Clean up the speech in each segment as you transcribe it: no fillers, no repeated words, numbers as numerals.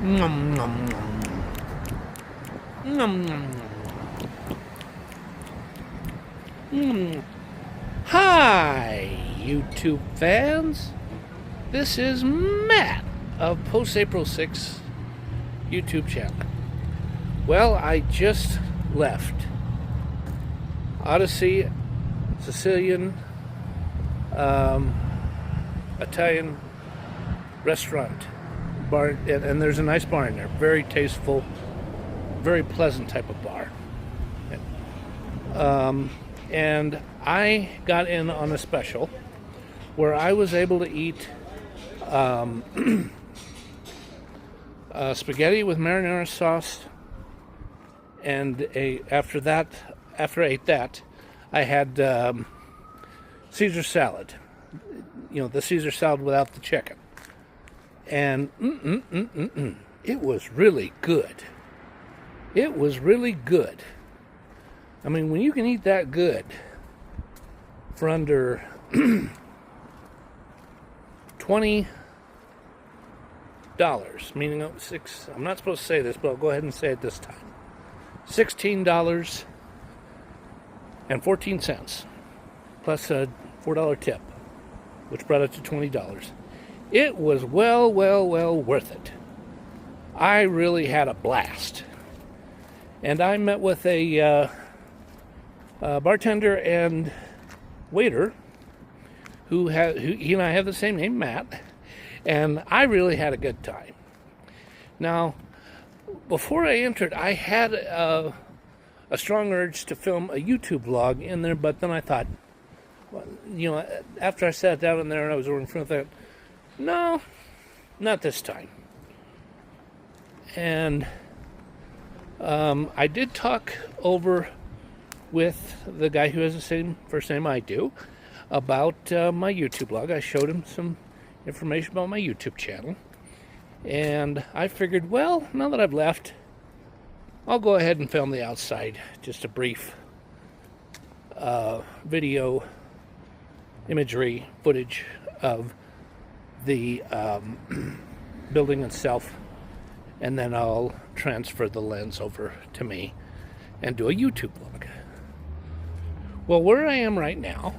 Nom, nom, nom. Nom, nom, nom. Hi, YouTube fans. This is Matt of Post April 6 YouTube channel. Well, I just left Odyssey, Sicilian, Italian restaurant bar, and there's a nice bar in there. Very tasteful, very pleasant type of bar. And I got in on a special where I was able to eat spaghetti with marinara sauce, and after I ate that, I had Caesar salad. You know, the Caesar salad without the chicken. And it was really good. It was really good. I mean, when you can eat that good for under $20, meaning I'm not supposed to say this, but I'll go ahead and say it this time. $16.14 plus a $4 tip, which brought it to $20. It was well worth it. I really had a blast. And I met with a bartender and waiter who he and I have the same name, Matt, and I really had a good time. Now, before I entered, I had a strong urge to film a YouTube vlog in there, but then I thought, well, you know, after I sat down in there and I was over in front of that, no, not this time. And I did talk over with the guy who has the same first name I do about my YouTube blog. I showed him some information about my YouTube channel. And I figured, well, now that I've left, I'll go ahead and film the outside. Just a brief video imagery footage of the building itself, and then I'll transfer the lens over to me and do a YouTube vlog. Well, where I am right now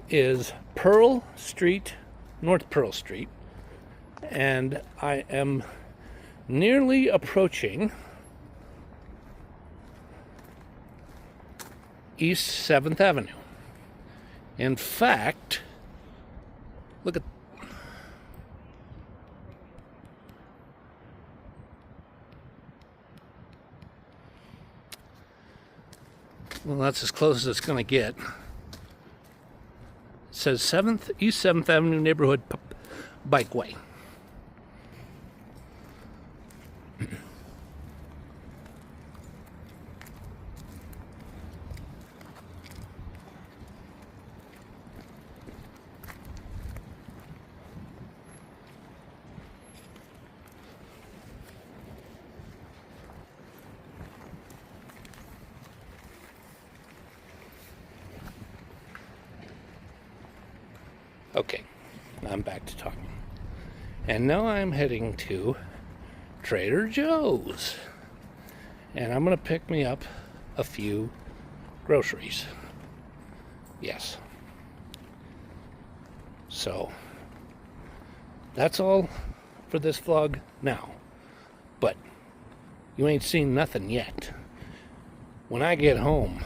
is Pearl Street, North Pearl Street, and I am nearly approaching East 7th Avenue. In fact, look at well, that's as close as it's going to get. It says East 7th Avenue Neighborhood Bikeway. Okay, I'm back to talking. And now I'm heading to Trader Joe's. And I'm going to pick me up a few groceries. Yes. So, that's all for this vlog now. But you ain't seen nothing yet. When I get home,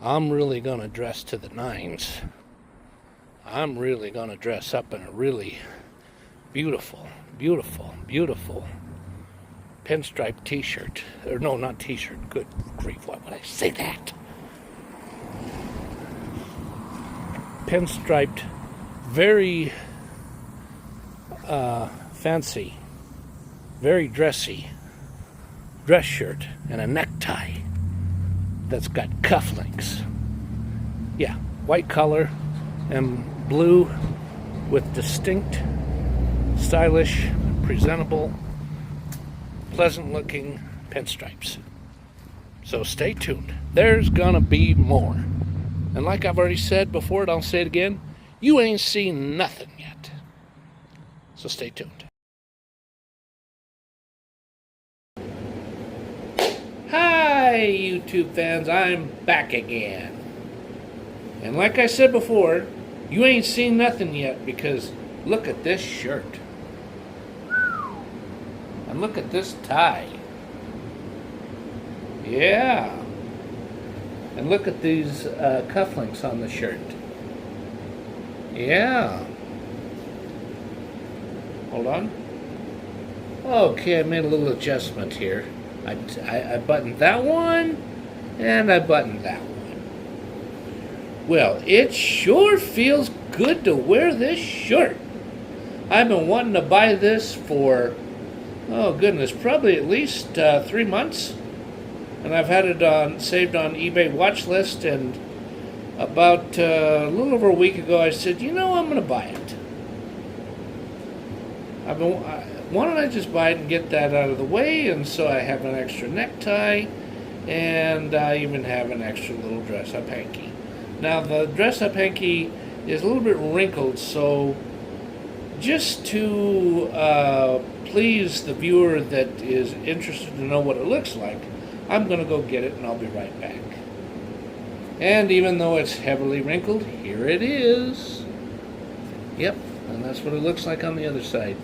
I'm really going to dress to the nines. I'm really going to dress up in a really beautiful pinstripe t-shirt. Or no, not t-shirt. Good grief, why would I say that? Pinstriped, very fancy, very dressy dress shirt and a necktie that's got cufflinks. Yeah, white collar and blue with distinct, stylish, presentable, pleasant looking pinstripes. So stay tuned. There's gonna be more. And like I've already said before, and I'll say it again, you ain't seen nothing yet. So stay tuned. Hi, YouTube fans, I'm back again. And like I said before, you ain't seen nothing yet because look at this shirt. And look at this tie. Yeah. And look at these cufflinks on the shirt. Yeah. Hold on. Okay, I made a little adjustment here. I buttoned that one, and I buttoned that one. Well, it sure feels good to wear this shirt. I've been wanting to buy this for, oh goodness, probably at least 3 months. And I've had it saved on eBay watch list, and about a little over a week ago I said, you know, I'm going to buy it. Why don't I just buy it and get that out of the way? And so I have an extra necktie, and I even have an extra little dress-up hanky. Now the dress-up hanky is a little bit wrinkled, so just to please the viewer that is interested to know what it looks like, I'm going to go get it and I'll be right back. And even though it's heavily wrinkled, here it is. Yep, and that's what it looks like on the other side.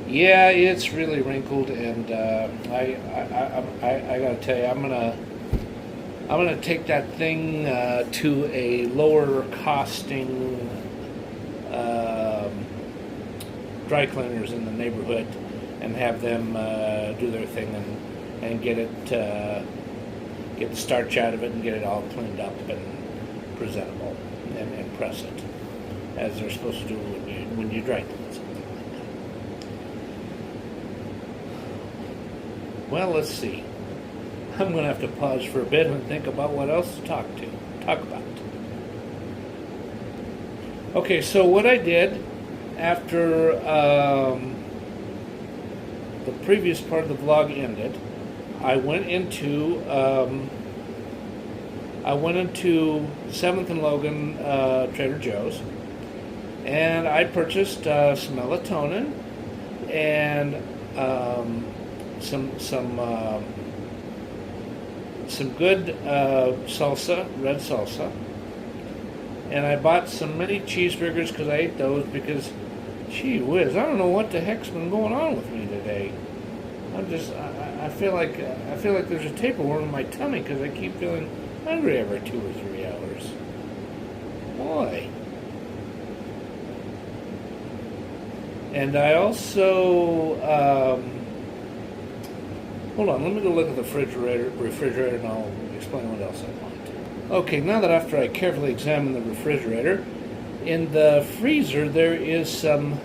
Yeah, it's really wrinkled, and I gotta tell you, I'm gonna take that thing to a lower costing dry cleaners in the neighborhood and have them do their thing and get the starch out of it and get it all cleaned up and presentable and press it as they're supposed to do when you dry clean something like that. Well, let's see. I'm going to have to pause for a bit and think about what else to talk about. Okay, so what I did after the previous part of the vlog ended, I went into 7th and Logan Trader Joe's, and I purchased some melatonin and some good salsa, red salsa, and I bought some mini cheeseburgers because I ate those because, gee whiz, I don't know what the heck's been going on with me today. I feel like there's a tapeworm in my tummy because I keep feeling hungry every 2 or 3 hours. Boy. And I also hold on, let me go look at the refrigerator and I'll explain what else I want. Okay, now that after I carefully examine the refrigerator, in the freezer there is some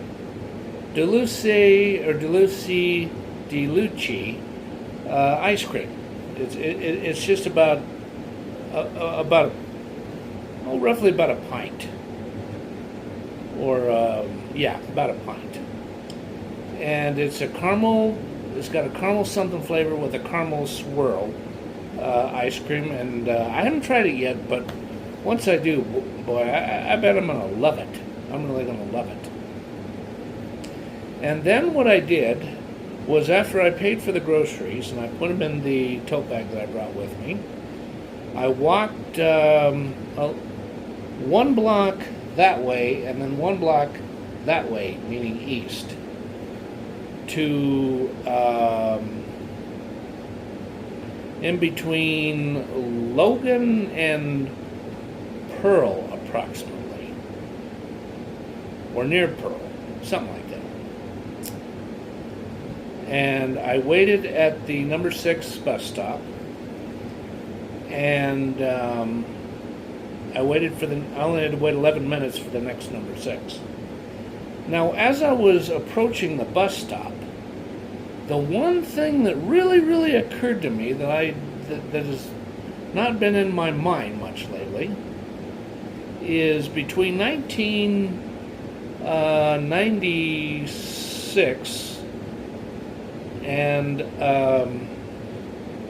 Deluci ice cream. It's just about roughly about a pint, or about a pint, and it's a caramel. It's got a caramel something flavor with a caramel swirl ice cream, and I haven't tried it yet, but once I do, boy, I bet I'm gonna love it. I'm really gonna love it. And then what I did was, after I paid for the groceries and I put them in the tote bag that I brought with me, I walked 1 block that way and then 1 block that way, meaning east, to in between Logan and Pearl, approximately, or near Pearl, something like that. And I waited at the number 6 bus stop, and I only had to wait 11 minutes for the next number 6. Now, as I was approaching the bus stop, the one thing that really occurred to me that has not been in my mind much lately is between 1996 and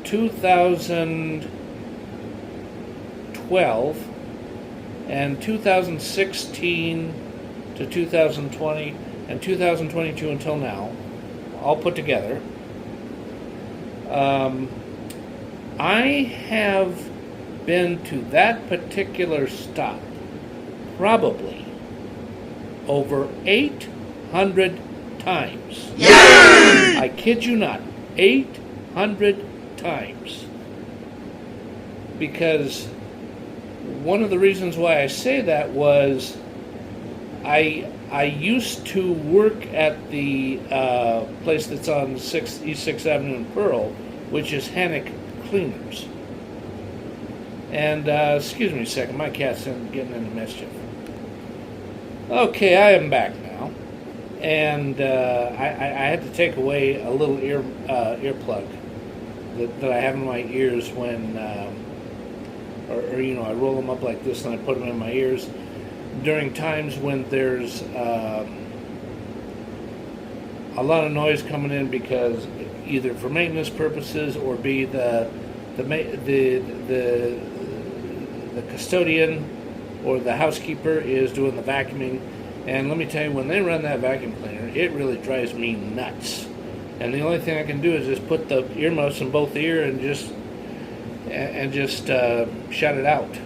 2012 and 2016 to 2020 and 2022 until now, all put together, I have been to that particular stop probably over 800 times. Yay! I kid you not, 800 times. Because one of the reasons why I say that was I used to work at the place that's on East 6th Avenue in Pearl, which is Hannock Cleaners. And, excuse me a second, my cat's getting into mischief. Okay, I am back now. And I had to take away a little earplug that I have in my ears when, or you know, I roll them up like this and I put them in my ears during times when there's a lot of noise coming in, because either for maintenance purposes or be the custodian or the housekeeper is doing the vacuuming. And let me tell you, when they run that vacuum cleaner, it really drives me nuts. And the only thing I can do is just put the earmuffs in both ears and just shut it out.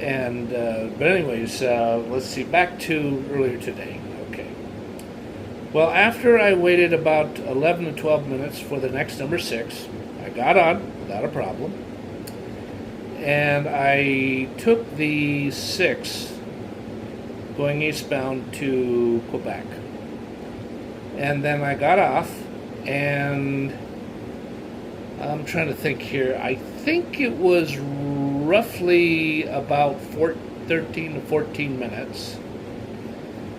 And but anyways, let's see, back to earlier today. Okay. Well, after I waited about 11 to 12 minutes for the next number 6, I got on without a problem. And I took the 6 going eastbound to Quebec. And then I got off, and I'm trying to think here. I think it was roughly about 13 to 14 minutes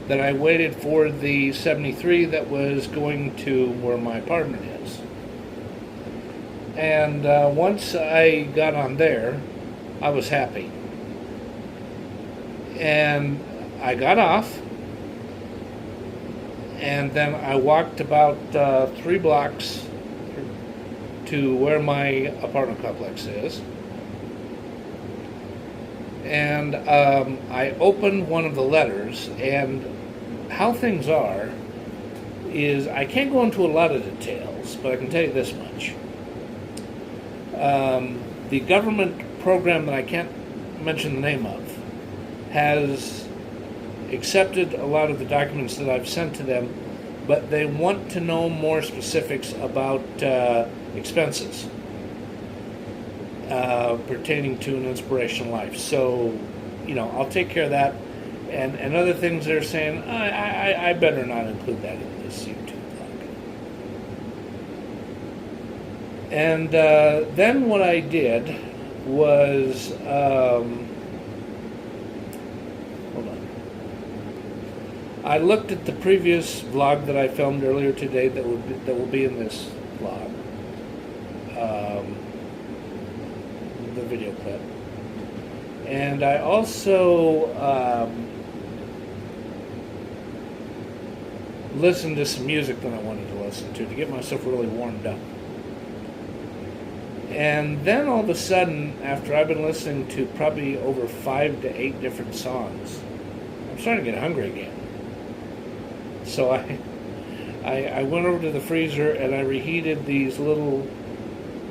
that I waited for the 73 that was going to where my apartment is. And once I got on there, I was happy. And I got off, and then I walked about 3 blocks to where my apartment complex is. And I opened one of the letters, and how things are is, I can't go into a lot of details, but I can tell you this much. The government program that I can't mention the name of has accepted a lot of the documents that I've sent to them, but they want to know more specifics about expenses pertaining to an inspirational life. So, you know, I'll take care of that. And other things they're saying, I better not include that in this YouTube vlog. And then what I did was, hold on. I looked at the previous vlog that I filmed earlier today that will be in this vlog, the video clip. And I also listened to some music that I wanted to listen to get myself really warmed up. And then all of a sudden, after I've been listening to probably over 5 to 8 different songs, I'm starting to get hungry again. So I went over to the freezer and I reheated these little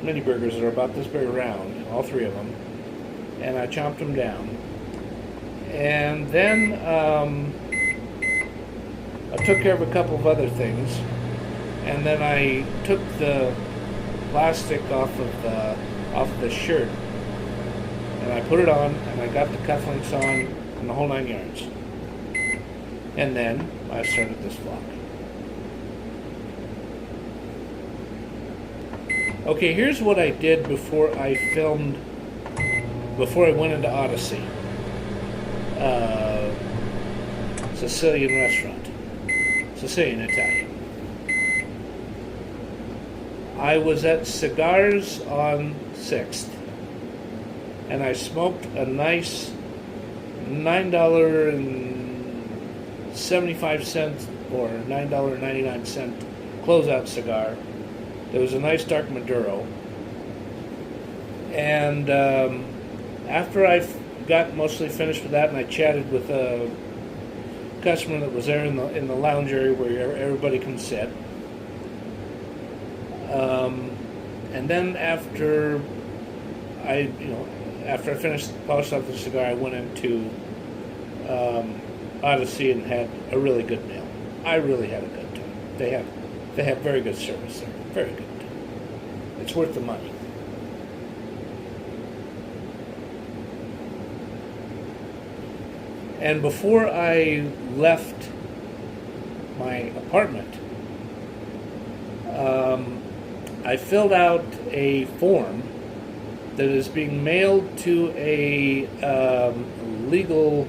mini burgers that are about this big around, all 3 of them, and I chomped them down. And then I took care of a couple of other things, and then I took the plastic off of the shirt, and I put it on, and I got the cufflinks on, and the whole 9 yards. And then I started this vlog. Okay, here's what I did before I went into Odyssey, Sicilian restaurant, Sicilian Italian. I was at Cigars on 6th, and I smoked a nice $9.75 or $9.99 closeout cigar. There was a nice dark Maduro. And after I got mostly finished with that, and I chatted with a customer that was there in the lounge area where everybody can sit. And then after I finished polished off the cigar, I went into Odyssey and had a really good meal. I really had a good time. They have very good service there. Very good. It's worth the money. And before I left my apartment, I filled out a form that is being mailed to a legal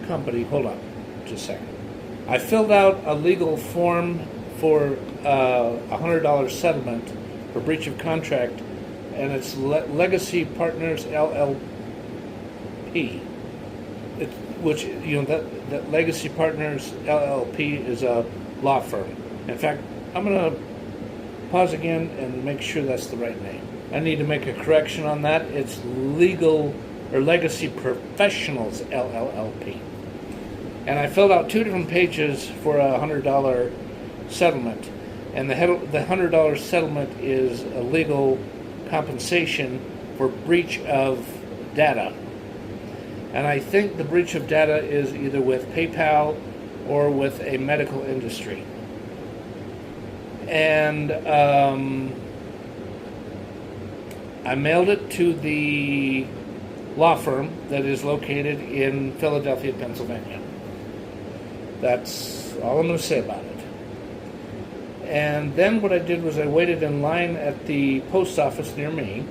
company. Hold on, just a second. I filled out a legal form for a $100 settlement for breach of contract, and it's Legacy Partners LLP. That Legacy Partners LLP is a law firm. In fact, I'm going to pause again and make sure that's the right name. I need to make a correction on that. It's Legacy Professionals LLP. And I filled out 2 different pages for a $100 settlement. And the $100 settlement is a legal compensation for breach of data. And I think the breach of data is either with PayPal or with a medical industry. And I mailed it to the law firm that is located in Philadelphia, Pennsylvania. That's all I'm going to say about it. And then what I did was I waited in line at the post office near me,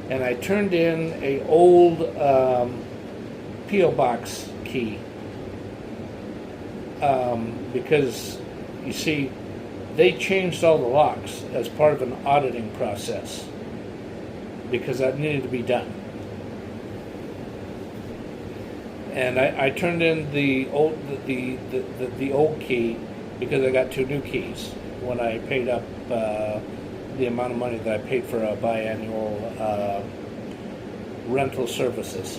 and I turned in an old P.O. box key because, you see, they changed all the locks as part of an auditing process because that needed to be done. And I turned in the old key because I got 2 new keys when I paid up the amount of money that I paid for a biannual rental services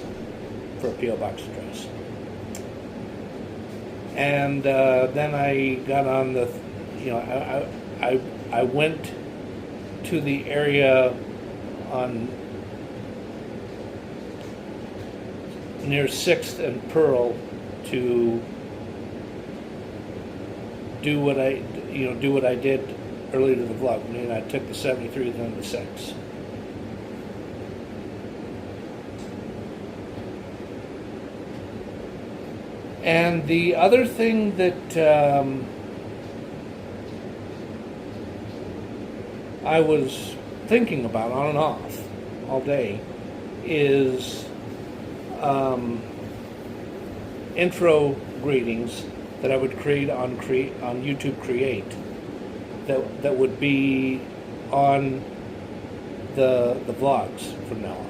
for a P.O. box address. And then I got on the, I went to the area on near 6th and Pearl to do what I did earlier to the vlog. I mean, I took the 73 then the 6. And the other thing that I was thinking about on and off all day is intro greetings that I would create on YouTube Create that would be on the vlogs from now on.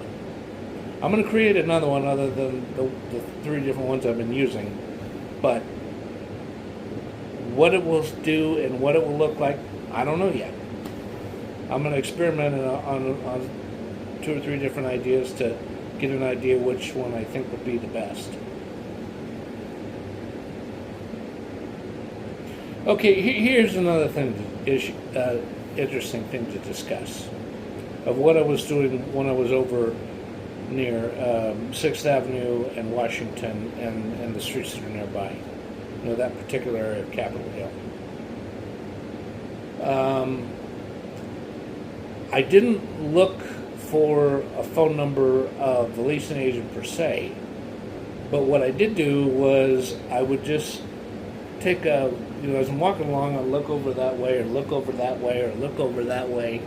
I'm going to create another one other than the 3 different ones I've been using, but what it will do and what it will look like, I don't know yet. I'm going to experiment on 2 or 3 different ideas to get an idea which one I think would be the best. Okay, here's another thing, interesting thing to discuss of what I was doing when I was over near 6th Avenue and Washington and the streets that are nearby. That particular area of Capitol Hill. I didn't look for a phone number of the leasing agent per se, but what I did do was I would just take as I'm walking along, I'd look over that way or look over that way or look over that way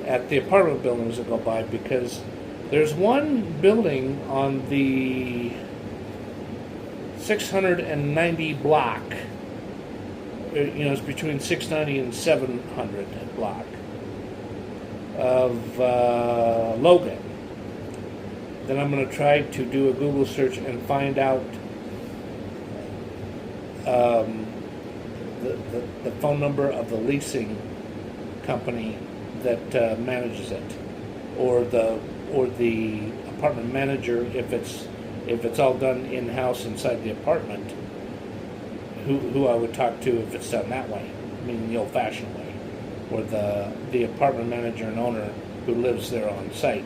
at the apartment buildings that go by, because there's one building on the 690 block. It's between 690 and 700 block of Logan. Then I'm going to try to do a Google search and find out the phone number of the leasing company that manages it, or the apartment manager if it's all done in-house inside the apartment, who I would talk to if it's done that way, meaning the old-fashioned way, or the apartment manager and owner who lives there on site.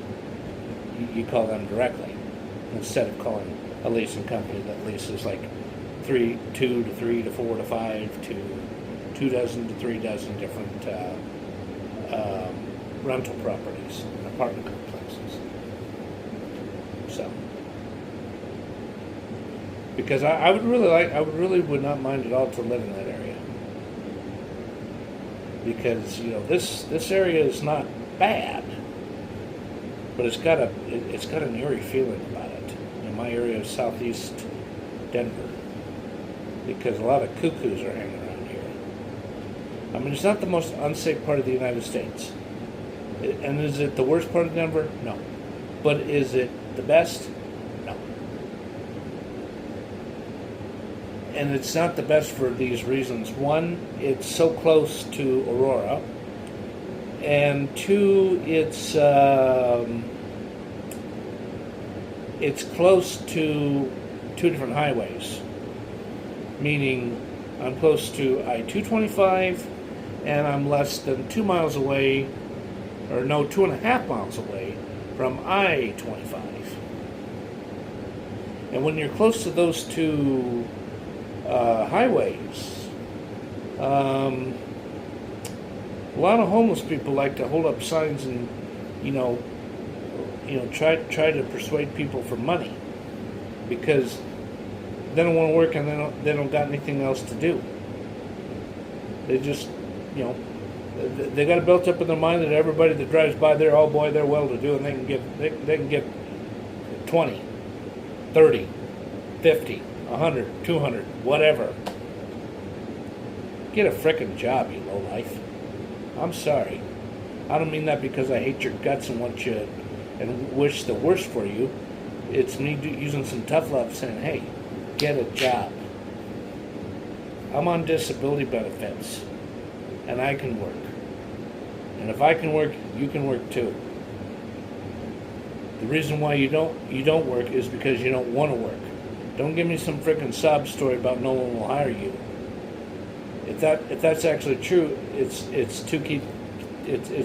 You call them directly instead of calling a leasing company that leases like 2 to 3 to 4 to 5 to 2 dozen to 3 dozen different rental properties and apartment complexes. So, because I would really would not mind at all to live in that area, because this area is not bad, but it's got an eerie feeling about it. In my area of southeast Denver, because a lot of cuckoos are hanging around here. I mean, it's not the most unsafe part of the United States. And is it the worst part of Denver? No. But is it the best? No. And it's not the best for these reasons. One, it's so close to Aurora. And two, it's close to 2 different highways. Meaning I'm close to I-225 and I'm less than 2 miles away, or no, 2.5 miles away from I-25. And when you're close to those two highways, a lot of homeless people like to hold up signs and, try to persuade people for money, because they don't want to work and they don't got anything else to do. They just, they got it built up in their mind that everybody that drives by there, oh boy, they're well-to-do, and they can get 20, 30, 50, 100, 200, whatever. Get a frickin' job, you lowlife. I'm sorry. I don't mean that because I hate your guts and want you and wish the worst for you. It's me using some tough love saying, hey, get a job. I'm on disability benefits, and I can work. And if I can work, you can work too. The reason why you don't work is because you don't want to work. Don't give me some frickin' sob story about no one will hire you. If that's actually true, it's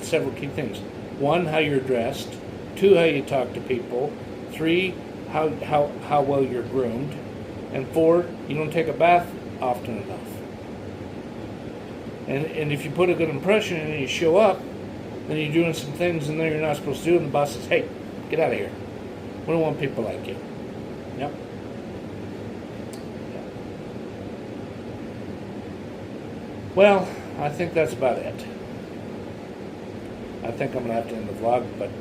several key things. 1, how you're dressed. 2, how you talk to people. 3, how well you're groomed. And 4, you don't take a bath often enough. And if you put a good impression in and you show up, then you're doing some things in there you're not supposed to do, and the boss says, hey, get out of here. We don't want people like you. Yep. Well, I think that's about it. I think I'm going to have to end the vlog, but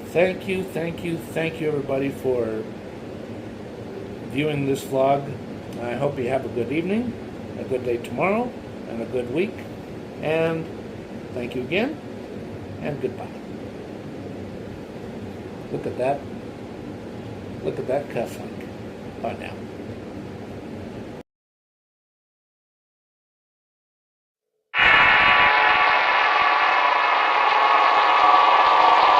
thank you everybody for viewing this vlog. I hope you have a good evening, a good day tomorrow, and a good week. And thank you again, and goodbye. Look at that. Look at that cufflink. Bye now.